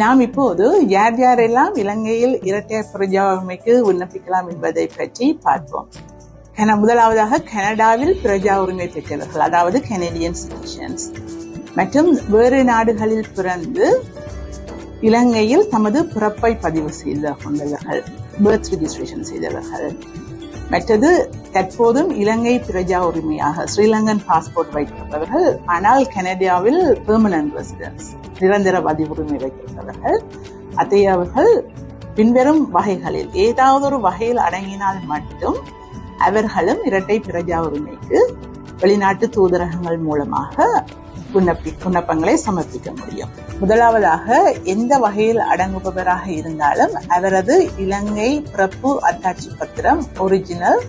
நாம் இப்போது யார் யாரெல்லாம் இலங்கையில் இரட்டையர் பிரஜா உரிமைக்கு விண்ணப்பிக்கலாம் என்பதை பற்றி பார்ப்போம். முதலாவதாக கனடாவில் பிரஜா உரிமை பெற்றவர்கள், அதாவது கனேடியன் சிட்டிசன்ஸ், மற்றும் வேறு நாடுகளில் பிறந்து இலங்கையில் தமது பிறப்பை பதிவு செய்து கொண்டவர்கள், பர்த் ரெஜிஸ்ட்ரேஷன் செய்தவர்கள். மற்றது தற்போதும் இலங்கை பிரஜா உரிமையாக ஸ்ரீலங்கன் பாஸ்போர்ட் வைத்திருப்பவர்கள், ஆனால் கனடாவில் பெர்மனன்ட் ரெசிடென்ஸ் நிரந்தர பதிவுரிமை வைத்திருப்பவர்கள். அத்தகையவர்கள் பின்வரும் வகைகளில் ஏதாவது ஒரு வகையில் அடங்கினால் மட்டும் அவர்களும் இரட்டை பிரஜா உரிமைக்கு வெளிநாட்டு தூதரகங்கள் மூலமாக விண்ணப்பங்களை சமர்ப்பிக்க முடியும். முதலாவதாக, எந்த வகையில் அடங்குபவராக இருந்தாலும் அவரது இலங்கை பிறப்பு அத்தாட்சி பத்திரம் ஒரிஜினல்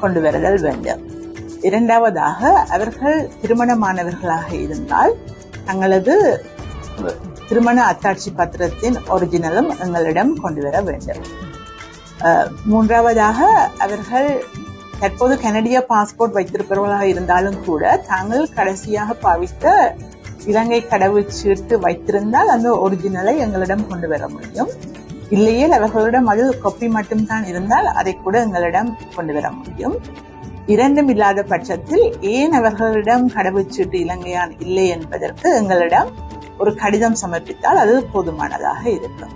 கொண்டு வருதல் வேண்டும். இரண்டாவதாக, அவர்கள் திருமணமானவர்களாக இருந்தால் தங்களது திருமண அத்தாட்சி பத்திரத்தின் ஒரிஜினலும் எங்களிடம் கொண்டு வர வேண்டும். மூன்றாவதாக, அவர்கள் தற்போது கனடிய பாஸ்போர்ட் வைத்திருப்பவர்களாக இருந்தாலும் கூட தாங்கள் கடைசியாக பாவித்த இலங்கை கடவுச்சீட்டு வைத்திருந்தால் அந்த ஒரிஜினலை எங்களிடம் கொண்டு வர முடியும். இல்லையே அவர்களிடம் அது காப்பி மட்டும்தான் இருந்தால் அதை கூட எங்களிடம் கொண்டு வர முடியும். இரண்டும் இல்லாத பட்சத்தில் ஏன் அவர்களிடம் கடவுச்சீட்டு இலங்கையான் இல்லை என்பதற்கு எங்களிடம் ஒரு கடிதம் சமர்ப்பித்தால் அது போதுமானதாக இருக்கும்.